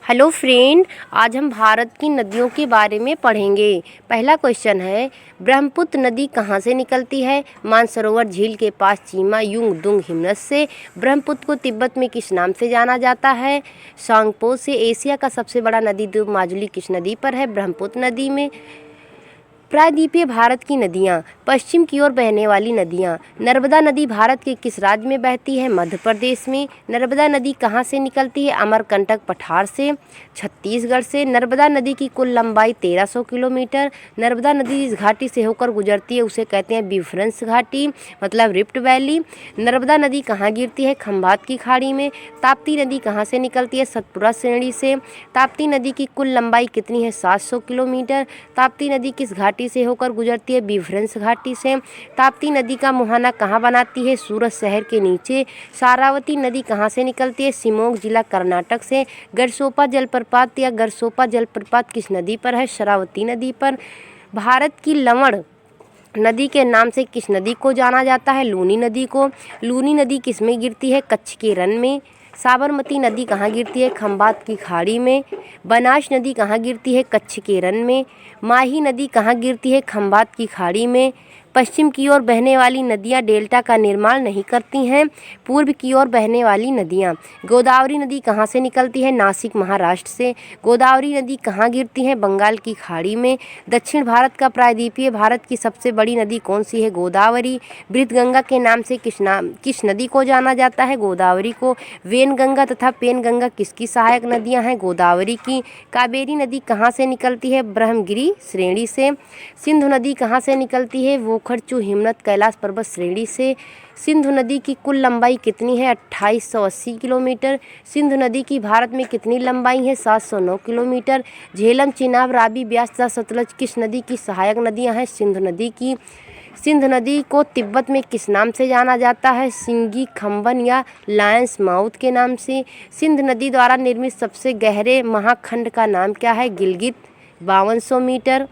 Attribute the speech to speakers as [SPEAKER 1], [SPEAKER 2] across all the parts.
[SPEAKER 1] Hello friend, आज हम भारत की नदियों के बारे में पढ़ेंगे। पहला क्वेश्चन है, ब्रह्मपुत्र नदी कहाँ से निकलती है? मानसरोवर झील के पास चीमा युंग दुंग हिमनद से। ब्रह्मपुत्र को तिब्बत में किस नाम से जाना जाता है? सांगपो से। एशिया का सबसे बड़ा नदी द्वीप माजुली किस नदी पर है? ब्रह्मपुत्र नदी में। प्रायद्वीपीय भारत की नदियाँ। पश्चिम की ओर बहने वाली नदियाँ। नर्मदा नदी भारत के किस राज्य में बहती है? मध्य प्रदेश में। नर्मदा नदी कहाँ से निकलती है? अमरकंटक पठार से, छत्तीसगढ़ से। नर्मदा नदी की कुल लंबाई 1300 किलोमीटर। नर्मदा नदी जिस घाटी से होकर गुजरती है उसे कहते हैं बिफरंस घाटी, मतलब रिफ्ट वैली। नर्मदा नदी कहाँ गिरती है? खंभात की खाड़ी में। ताप्ती नदी कहाँ से निकलती है? सतपुरा श्रेणी से। ताप्ती नदी की कुल लंबाई कितनी है? 700 किलोमीटर। ताप्ती नदी किस घाटी से होकर गुजरती है? बिफरंस घाटी से। ताप्ती नदी का मुहाना कहाँ बनाती है? सूरत शहर के नीचे। शारावती नदी कहाँ से निकलती है? शिमोग जिला कर्नाटक से। गरसोपा जलप्रपात या गरसोपा जलप्रपात किस नदी पर है? शरावती नदी पर। भारत की लवण नदी के नाम से किस नदी को जाना जाता है? लूनी नदी को। लूनी नदी किस में गिरती है? कच्छ के रण में। साबरमती नदी कहाँ गिरती है? खंभात की खाड़ी में। बनास नदी कहाँ गिरती है? कच्छ के रण में। माही नदी कहाँ गिरती है? खंभात की खाड़ी में। पश्चिम की ओर बहने वाली नदियाँ डेल्टा का निर्माण नहीं करती हैं। पूर्व की ओर बहने वाली नदियाँ। गोदावरी नदी कहाँ से निकलती है? नासिक महाराष्ट्र से। गोदावरी नदी कहाँ गिरती है? बंगाल की खाड़ी में। दक्षिण भारत का प्रायद्वीपीय भारत की सबसे बड़ी नदी कौन सी है? गोदावरी। बृहतगंगा के नाम से किस नदी को जाना जाता है? गोदावरी को। वेनगंगा तथा पेनगंगा किसकी सहायक नदियाँ हैं? गोदावरी की। कावेरी नदी कहाँ से निकलती है? ब्रह्मगिरी श्रेणी से। सिंधु नदी कहाँ से निकलती है? वोखरचू हिमनद कैलाश पर्वत श्रेणी से। सिंधु नदी की कुल लंबाई कितनी है? 2880 किलोमीटर। सिंधु नदी की भारत में कितनी लंबाई है? 709 किलोमीटर। झेलम, चिनाब, रावी, ब्यास तथा सतलज किस नदी की सहायक नदियाँ हैं? सिंधु नदी की। सिंधु नदी को तिब्बत में किस नाम से जाना जाता है? सिंगी खम्बन या लायंस माउथ के नाम से। सिंधु नदी द्वारा निर्मित सबसे गहरे महाखंड का नाम क्या है? गिलगित, 5200 मीटर।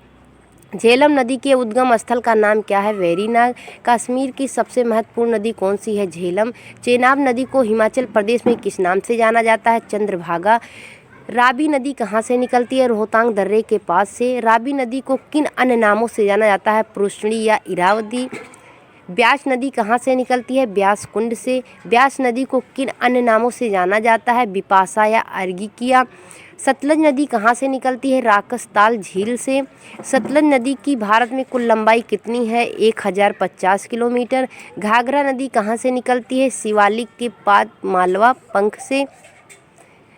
[SPEAKER 1] झेलम नदी के उद्गम स्थल का नाम क्या है? वेरीनाग। कश्मीर की सबसे महत्वपूर्ण नदी कौन सी है? झेलम। चेनाब नदी को हिमाचल प्रदेश में किस नाम से जाना जाता है? चंद्रभागा। रावी नदी कहाँ से निकलती है? रोहतांग दर्रे के पास से। रावी नदी को किन अन्य नामों से जाना जाता है? पुरुषणी या इरावदी। ब्यास नदी कहाँ से निकलती है? ब्यास कुंड से। ब्यास नदी को किन अन्य नामों से जाना जाता है? बिपाशा या अर्गिकिया। सतलज नदी कहाँ से निकलती है? राकसताल झील से। सतलज नदी की भारत में कुल लंबाई कितनी है? 1050 किलोमीटर। घाघरा नदी कहाँ से निकलती है? शिवालिक के पाद मालवा पंख से।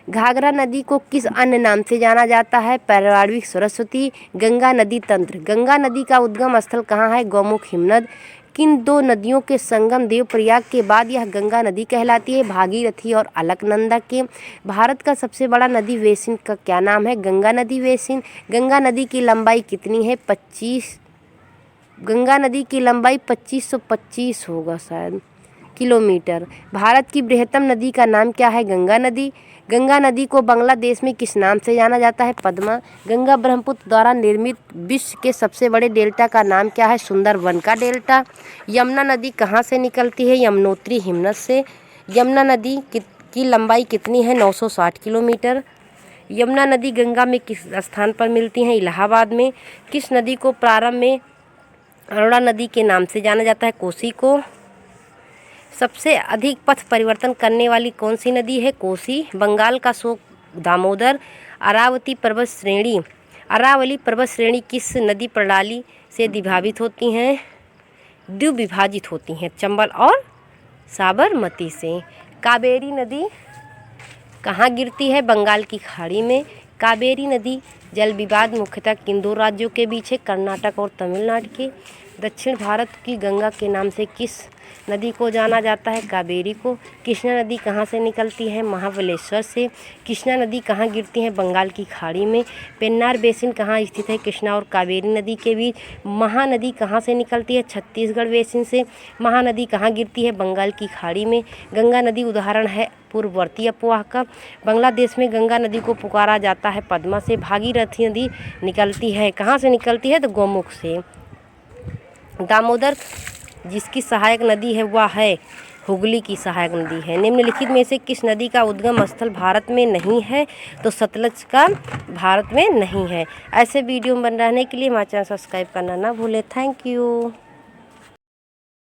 [SPEAKER 1] घाघरा नदी को किस अन्य नाम से जाना जाता है? पैराणविक सरस्वती। गंगा नदी तंत्र। गंगा नदी का उद्गम स्थल कहाँ है? गौमुख हिमनद। किन दो नदियों के संगम देवप्रयाग के बाद यह गंगा नदी कहलाती है? भागीरथी और अलकनंदा के। भारत का सबसे बड़ा नदी बेसिन का क्या नाम है? गंगा नदी बेसिन। गंगा नदी की लंबाई कितनी है? 25। गंगा नदी की लंबाई 2525 होगा शायद किलोमीटर। भारत की बृहत्तम नदी का नाम क्या है? गंगा नदी। गंगा नदी को बांग्लादेश में किस नाम से जाना जाता है? पद्मा। गंगा ब्रह्मपुत्र द्वारा निर्मित विश्व के सबसे बड़े डेल्टा का नाम क्या है? सुंदरबन का डेल्टा। यमुना नदी कहाँ से निकलती है? यमुनोत्री हिमनद से। यमुना नदी की लंबाई कितनी है? 960 किलोमीटर। यमुना नदी गंगा में किस स्थान पर मिलती है? इलाहाबाद में। किस नदी को प्रारंभ में अरुणा नदी के नाम से जाना जाता है? कोसी को। सबसे अधिक पथ परिवर्तन करने वाली कौन सी नदी है? कोसी। बंगाल का शोक दामोदर। अरावती पर्वत श्रेणी। अरावली पर्वत श्रेणी किस नदी प्रणाली से द्विभाजित होती हैं? द्विभाजित होती हैं, चंबल और साबरमती से। कावेरी नदी कहाँ गिरती है? बंगाल की खाड़ी में। कावेरी नदी जल विवाद मुख्यतः किन दो राज्यों के बीच है? कर्नाटक और तमिलनाडु के। दक्षिण भारत की गंगा के नाम से किस नदी को जाना जाता है? कावेरी को। कृष्णा नदी कहाँ से निकलती है? महाबलेश्वर से। कृष्णा नदी कहाँ गिरती है? बंगाल की खाड़ी में। पेन्नार बेसिन कहाँ स्थित है? कृष्णा और कावेरी नदी के बीच। महानदी कहाँ से निकलती है? छत्तीसगढ़ बेसिन से। महानदी कहाँ गिरती है? बंगाल की खाड़ी में। गंगा नदी उदाहरण है पूर्ववर्ती अपवाह का। बांग्लादेश में गंगा नदी को पुकारा जाता है पद्मा से। भागीरथी नदी निकलती है कहाँ से निकलती है? तो गौमुख से। दामोदर जिसकी सहायक नदी है वह है हुगली की सहायक नदी है। निम्नलिखित में से किस नदी का उद्गम स्थल भारत में नहीं है? तो सतलज का भारत में नहीं है। ऐसे वीडियो बन रहने के लिए हमारे चैनल सब्सक्राइब करना ना भूलें। Thank you.